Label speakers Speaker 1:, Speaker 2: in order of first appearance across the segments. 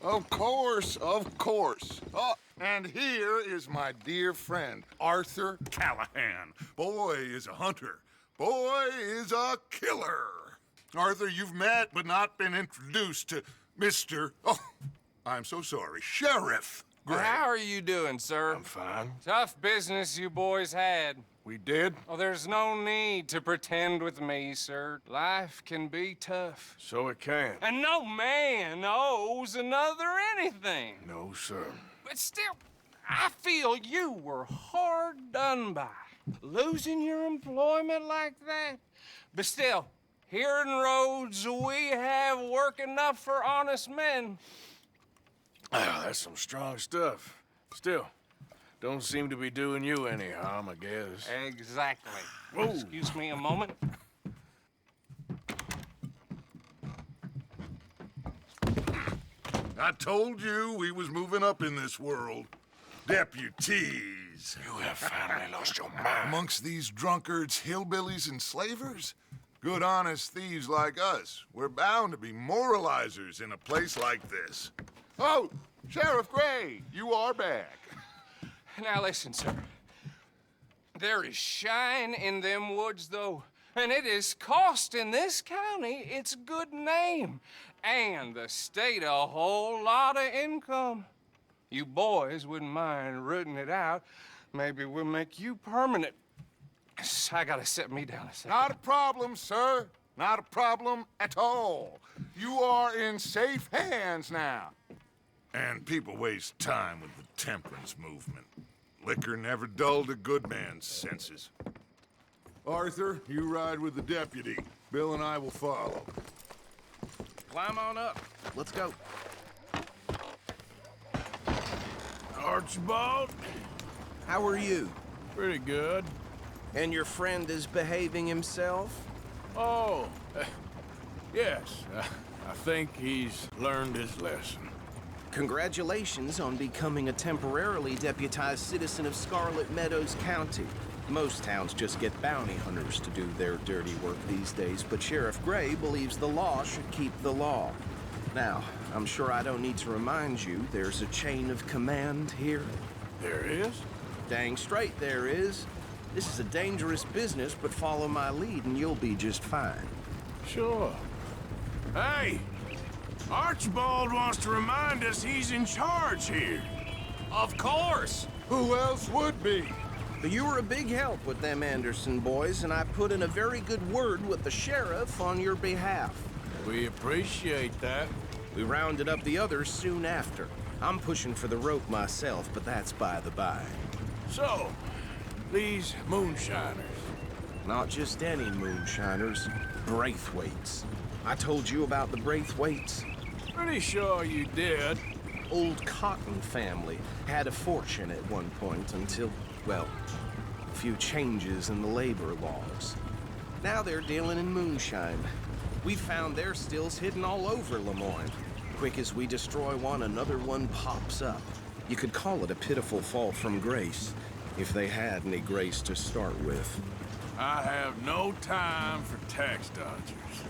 Speaker 1: Of course, of course. Oh, and here is my dear friend, Arthur Callahan. Boy is a hunter. Boy is a killer. Arthur, you've met but not been introduced to Mr. Oh, I'm so sorry, Sheriff Gray.
Speaker 2: How are you doing, sir?
Speaker 3: I'm fine.
Speaker 2: Tough business you boys had.
Speaker 3: We did?
Speaker 2: Oh, there's no need to pretend with me, sir. Life can be tough.
Speaker 3: So it can.
Speaker 2: And no man owes another anything.
Speaker 3: No, sir.
Speaker 2: But still, I feel you were hard done by. Losing your employment like that. But still, here in Rhodes, we have work enough for honest men.
Speaker 3: Oh, that's some strong stuff. Still, don't seem to be doing you any harm, I guess.
Speaker 2: Exactly.
Speaker 3: Whoa.
Speaker 2: Excuse me a moment.
Speaker 1: I told you we was moving up in this world. Deputies.
Speaker 3: You have finally lost your mind.
Speaker 1: Amongst these drunkards, hillbillies, and slavers? Good, honest thieves like us. We're bound to be moralizers in a place like this. Oh, Sheriff Gray, you are back.
Speaker 2: Now listen, sir. There is shine in them woods, though, and it is costing this county its good name and the state a whole lot of income. You boys wouldn't mind rooting it out. Maybe we'll make you permanent. I gotta sit me down a second.
Speaker 1: Not a problem, sir. Not a problem at all. You are in safe hands now. And people waste time with the temperance movement. Liquor never dulled a good man's senses. Arthur, you ride with the deputy. Bill and I will follow.
Speaker 4: Climb on up. Let's go.
Speaker 3: Archibald?
Speaker 4: How are you?
Speaker 3: Pretty good.
Speaker 4: And your friend is behaving himself?
Speaker 3: Oh, yes. I think he's learned his lesson.
Speaker 4: Congratulations on becoming a temporarily deputized citizen of Scarlet Meadows County. Most towns just get bounty hunters to do their dirty work these days, but Sheriff Gray believes the law should keep the law. Now, I'm sure I don't need to remind you there's a chain of command here.
Speaker 3: There is?
Speaker 4: Dang straight there is. This is a dangerous business, but follow my lead and you'll be just fine.
Speaker 3: Sure. Hey! Archibald wants to remind us he's in charge here.
Speaker 2: Of course!
Speaker 1: Who else would be?
Speaker 4: But you were a big help with them Anderson boys, and I put in a very good word with the sheriff on your behalf.
Speaker 3: We appreciate that.
Speaker 4: We rounded up the others soon after. I'm pushing for the rope myself, but that's by the by.
Speaker 3: So, these moonshiners.
Speaker 4: Not just any moonshiners, Braithwaites. I told you about the Braithwaites.
Speaker 3: Pretty sure you did.
Speaker 4: Old Cotton family had a fortune at one point until, well, a few changes in the labor laws. Now they're dealing in moonshine. We found their stills hidden all over Lemoyne. Quick as we destroy one, another one pops up. You could call it a pitiful fall from grace, if they had any grace to start with.
Speaker 3: I have no time for tax dodgers.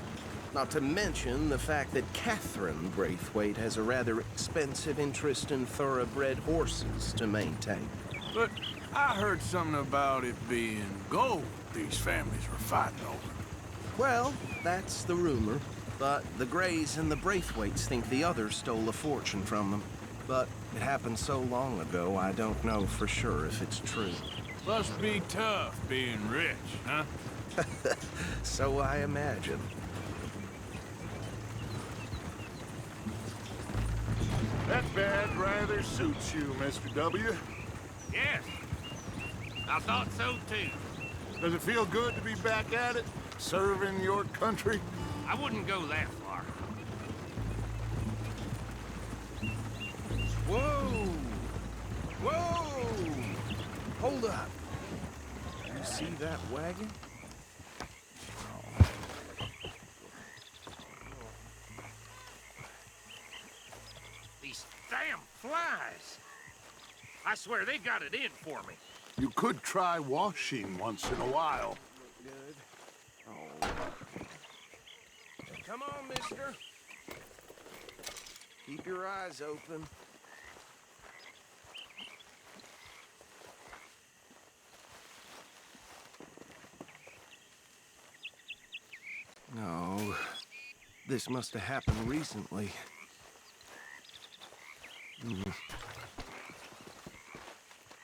Speaker 4: Not to mention the fact that Catherine Braithwaite has a rather expensive interest in thoroughbred horses to maintain.
Speaker 3: But I heard something about it being gold these families were fighting over.
Speaker 4: Well, that's the rumor. But the Grays and the Braithwaites think the others stole a fortune from them. But it happened so long ago, I don't know for sure if it's true.
Speaker 3: Must be tough being rich, huh?
Speaker 4: So I imagine.
Speaker 1: That badge rather suits you, Mr. W.
Speaker 5: Yes, I thought so too.
Speaker 1: Does it feel good to be back at it, serving your country?
Speaker 5: I wouldn't go that far.
Speaker 4: Whoa! Whoa! Hold up. You see that wagon?
Speaker 5: These damn flies. I swear they got it in for me.
Speaker 1: You could try washing once in a while.
Speaker 4: Good. Oh. Come on, mister. Keep your eyes open. No, this must have happened recently.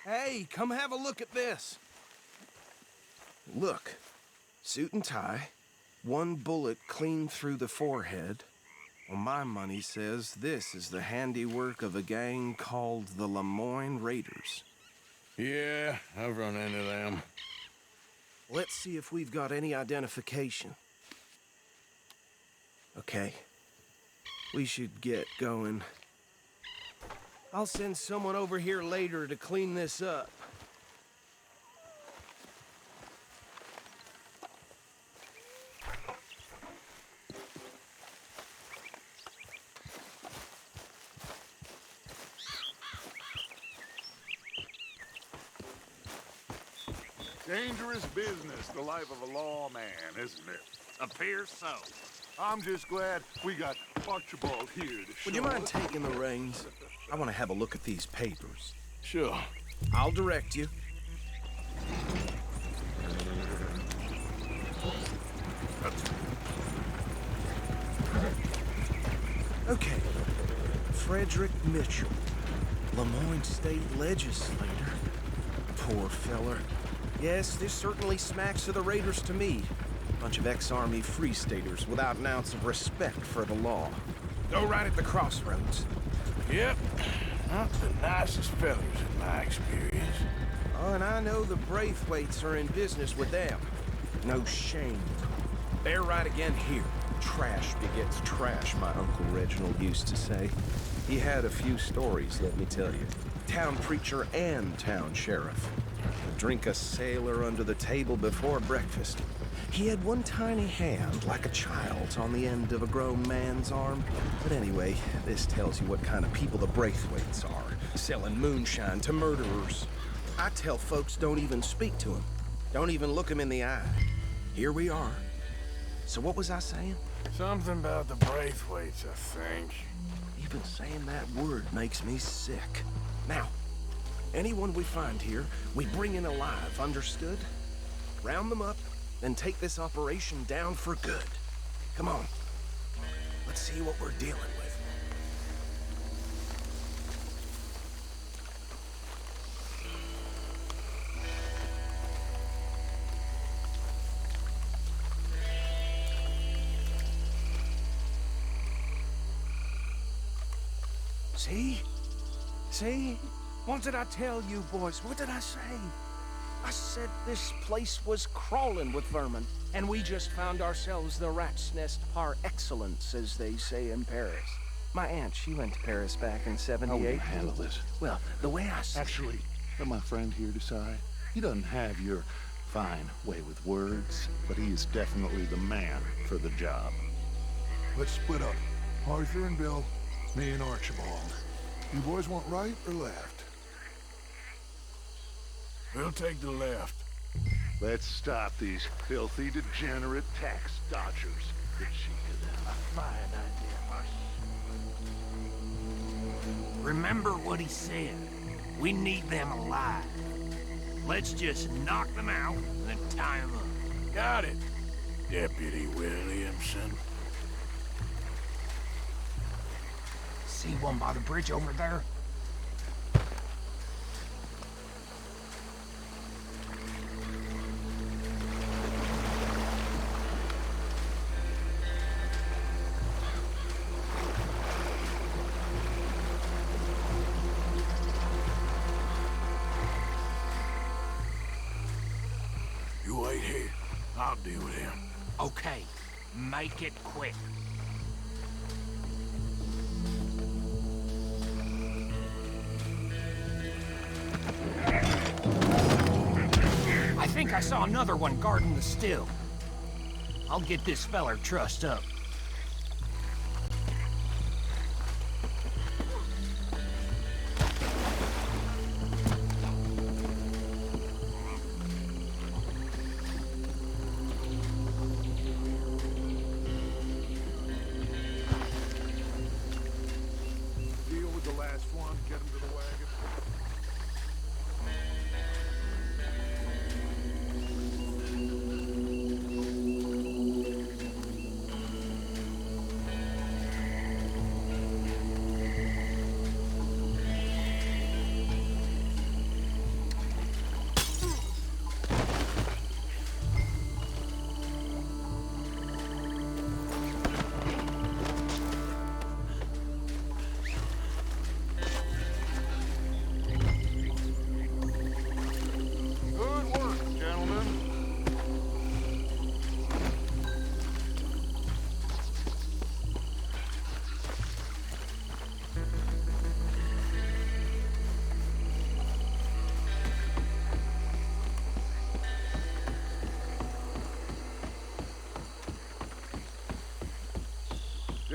Speaker 4: Hey, come have a look at this. Look, suit and tie, one bullet clean through the forehead. Well, my money says this is the handiwork of a gang called the Lemoyne Raiders.
Speaker 3: Yeah, I've run into them.
Speaker 4: Let's see if we've got any identification. Okay, we should get going. I'll send someone over here later to clean this up.
Speaker 1: Dangerous business, the life of a lawman, isn't it?
Speaker 5: Appears so.
Speaker 1: I'm just glad we got Archibald here to show
Speaker 4: Would you mind
Speaker 1: us.
Speaker 4: taking the reins? I want to have a look at these papers.
Speaker 3: Sure.
Speaker 4: I'll direct you. Okay. Frederick Mitchell, Lemoyne State Legislator. Poor feller. Yes, this certainly smacks of the Raiders to me. Bunch of ex-Army Free Staters without an ounce of respect for the law. Go right at the crossroads.
Speaker 3: Yep. Not the nicest fellas in my experience.
Speaker 4: Oh, and I know the Braithwaites are in business with them. No shame. They're right again here. Trash begets trash, my Uncle Reginald used to say. He had a few stories, let me tell you. Town preacher and town sheriff. Drink a sailor under the table before breakfast. He had one tiny hand, like a child's, on the end of a grown man's arm. But anyway, this tells you what kind of people the Braithwaites are, selling moonshine to murderers. I tell folks don't even speak to him. Don't even look him in the eye. Here we are. So what was I saying?
Speaker 3: Something about the Braithwaites, I think.
Speaker 4: Even saying that word makes me sick. Now, anyone we find here, we bring in alive, understood? Round them up, then take this operation down for good. Come on. Let's see what we're dealing with. See? See? What did I tell you, boys? What did I say? I said this place was crawling with vermin, and we just found ourselves the rat's nest par excellence, as they say in Paris. My aunt, she went to Paris back in
Speaker 6: How will
Speaker 4: '78.
Speaker 6: you handle this?
Speaker 4: Well, the way I see
Speaker 6: Actually, let my friend here decide. He doesn't have your fine way with words, but he is definitely the man for the job.
Speaker 7: Let's split up. Arthur and Bill, me and Archibald. You boys want right or left?
Speaker 3: We'll take the left.
Speaker 6: Let's stop these filthy, degenerate tax dodgers. Good cheek of them.
Speaker 5: Fine idea. Remember what he said. We need them alive. Let's just knock them out and then tie them up.
Speaker 3: Got it, Deputy Williamson.
Speaker 5: See one by the bridge over there?
Speaker 3: You wait here. I'll deal with him.
Speaker 5: Okay, make it quick. I think I saw another one guarding the still. I'll get this feller trussed up.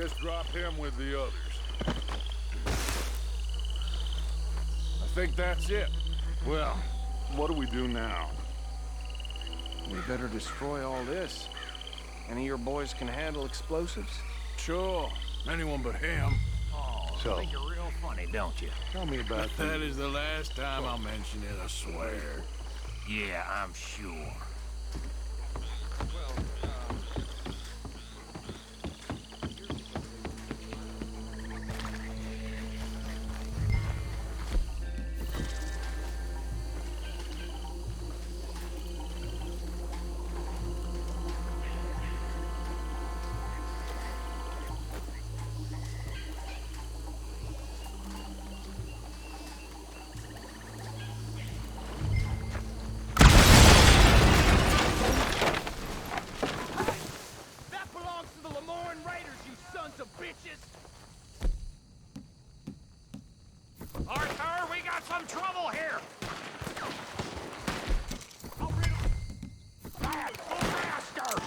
Speaker 3: Just drop him with the others. I think that's it.
Speaker 6: Well, what do we do now?
Speaker 4: We better destroy all this. Any of your boys can handle explosives?
Speaker 3: Sure. Anyone but him.
Speaker 5: Oh,
Speaker 6: So-
Speaker 5: think you're real funny, don't you?
Speaker 6: Tell me about
Speaker 3: That is the last time I'll mention it, I swear.
Speaker 5: Yeah, I'm sure. Arthur, we got some trouble here! Bad faster!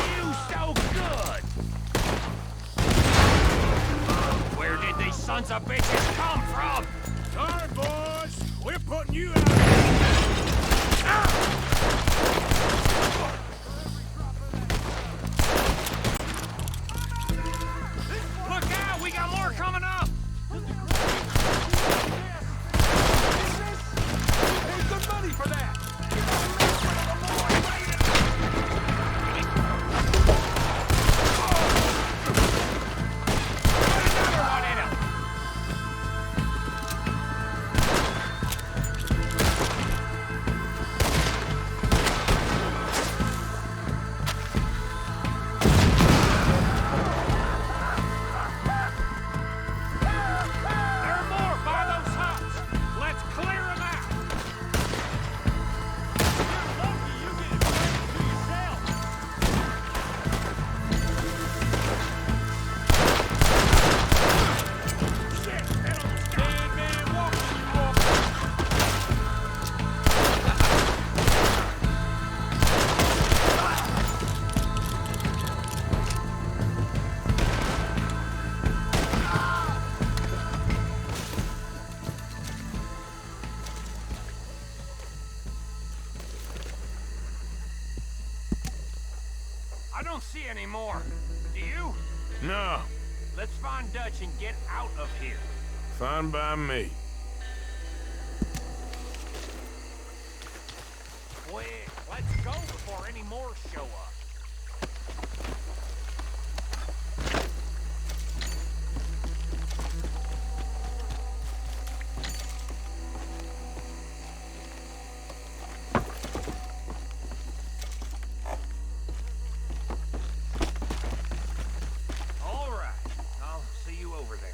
Speaker 5: You so good! Where did these sons of bitches come from?
Speaker 3: Sorry, boys. We're putting you out.
Speaker 5: Look out! We got more coming up!
Speaker 3: Paid good money for that.
Speaker 5: Another one in him! There are more by those huts! Let's clear them out! You're lucky you get it to yourself! Shit! Dead man walking, you walking! I don't see any more. Do you?
Speaker 3: No.
Speaker 5: Let's find Dutch and get out of here.
Speaker 3: Fine by me.
Speaker 5: Quick, let's go before any more show up. All right, I'll see you over there.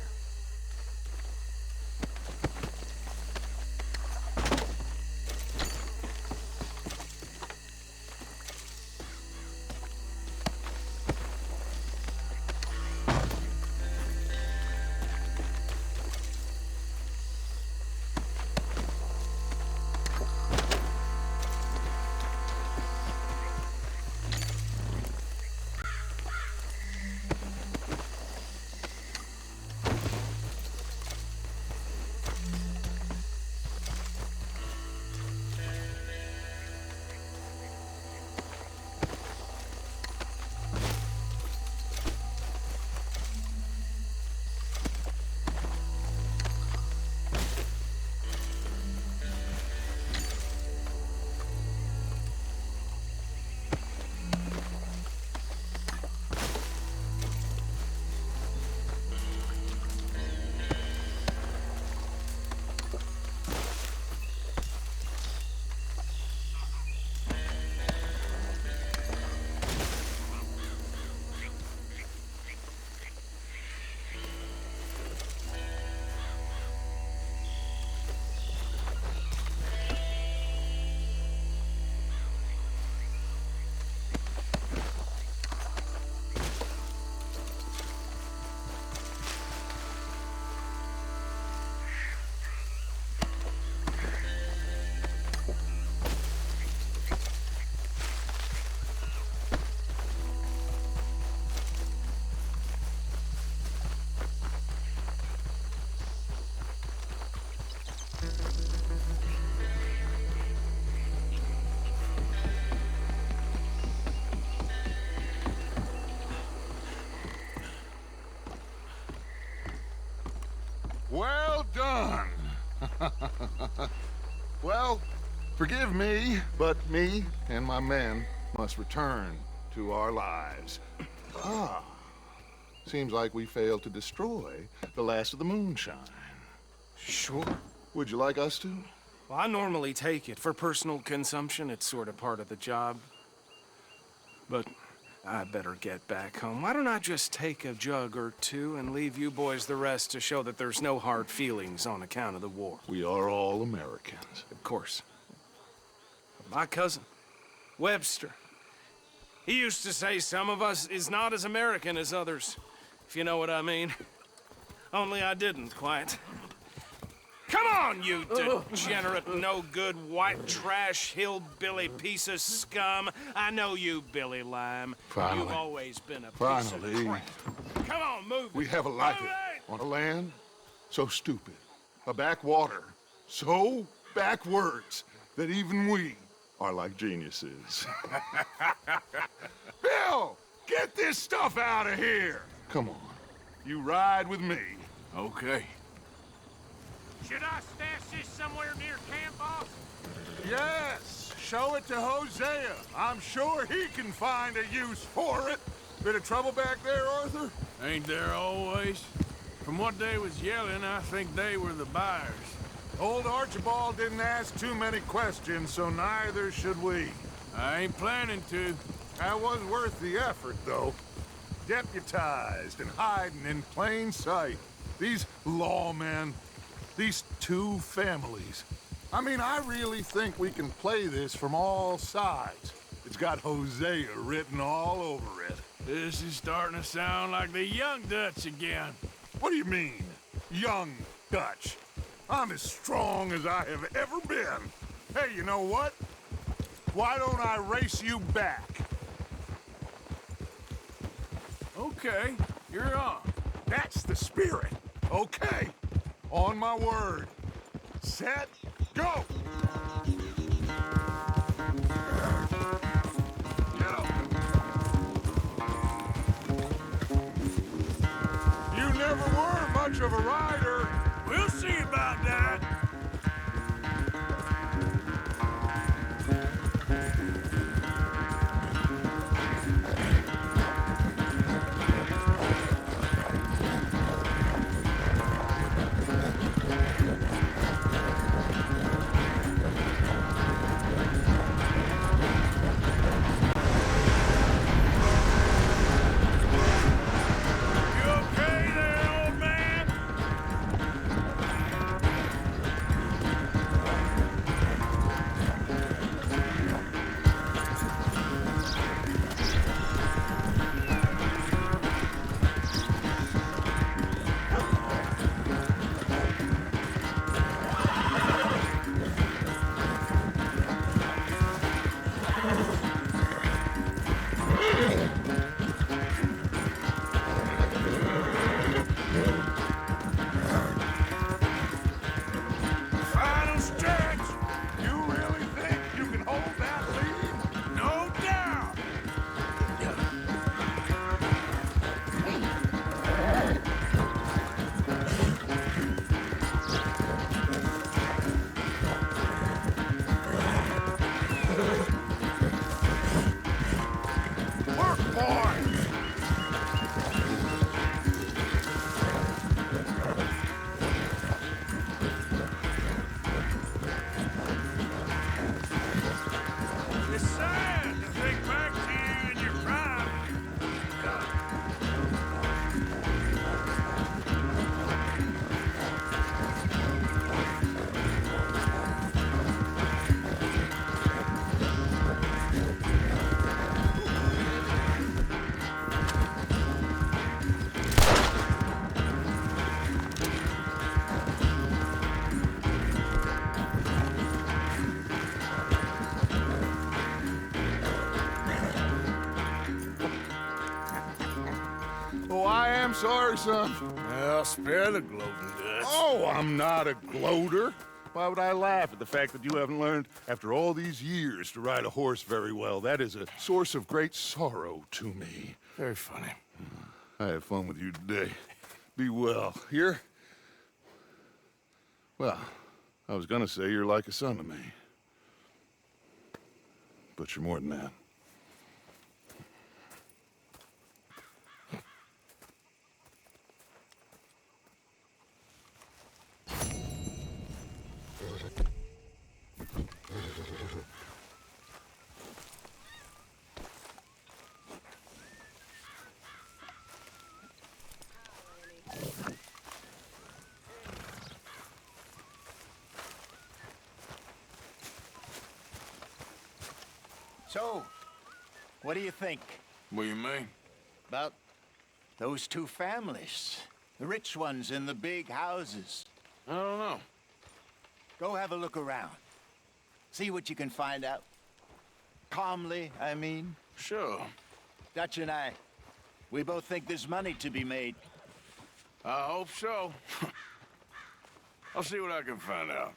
Speaker 1: Well done. Well, forgive me, but me and my men must return to our lives. Ah, seems like we failed to destroy the last of the moonshine.
Speaker 4: Sure.
Speaker 1: Would you like us to?
Speaker 4: Well, I normally take it. For personal consumption, it's sort of part of the job. But I better get back home. Why don't I just take a jug or two and leave you boys the rest to show that there's no hard feelings on account of the war?
Speaker 6: We are all Americans.
Speaker 4: Of course. My cousin, Webster, he used to say some of us is not as American as others, if you know what I mean. Only I didn't quite. Come on, you degenerate, no-good, white trash, hillbilly piece of scum. I know you, Billy Lime.
Speaker 6: Finally.
Speaker 4: You've always been a piece
Speaker 6: Finally.
Speaker 4: of crap. Come on, move
Speaker 6: We
Speaker 4: it.
Speaker 6: have a life
Speaker 4: Move it!
Speaker 6: on a land so stupid, a backwater so backwards that even we are like geniuses.
Speaker 1: Bill, get this stuff out of here.
Speaker 6: Come on.
Speaker 1: You ride with me.
Speaker 3: Okay.
Speaker 5: Should I stash this somewhere near camp, boss?
Speaker 1: Yes, show it to Hosea. I'm sure he can find a use for it. Bit of trouble back there, Arthur?
Speaker 3: Ain't there always? From what they was yelling, I think they were the buyers.
Speaker 1: Old Archibald didn't ask too many questions, so neither should we.
Speaker 3: I ain't planning to.
Speaker 1: That was worth the effort, though. Deputized and hiding in plain sight. These lawmen, these two families. I mean, I really think we can play this from all sides. It's got Hosea written all over it.
Speaker 3: This is starting to sound like the Young Dutch again.
Speaker 1: What do you mean, young Dutch? I'm as strong as I have ever been. Hey, you know what? Why don't I race you back?
Speaker 3: Okay, you're on.
Speaker 1: That's the spirit. Okay. On my word. Set, go! Get up. You never were much of a rider.
Speaker 3: We'll see about that. You okay there, old man? Final stretch.
Speaker 1: You really think you can hold that lead?
Speaker 3: No doubt.
Speaker 1: Work, boy!
Speaker 3: It's sad to think back to you in your prime.
Speaker 1: Oh, I am sorry, son.
Speaker 3: Well, spare the gloating Dutch.
Speaker 1: Oh, I'm not a gloater. Why would I laugh at the fact that you haven't learned, after all these years, to ride a horse very well? That is a source of great sorrow to me.
Speaker 3: Very funny.
Speaker 1: I had fun with you today. Be well. Here,
Speaker 6: Well, I was gonna say you're like a son to me. But you're more than that.
Speaker 8: So, what do you think
Speaker 3: What do you mean?
Speaker 8: about those two families? The rich ones in the big houses.
Speaker 3: I don't know.
Speaker 8: Go have a look around. See what you can find out. Calmly, I mean.
Speaker 3: Sure.
Speaker 8: Dutch and I, we both think there's money to be made.
Speaker 3: I hope so. I'll see what I can find out.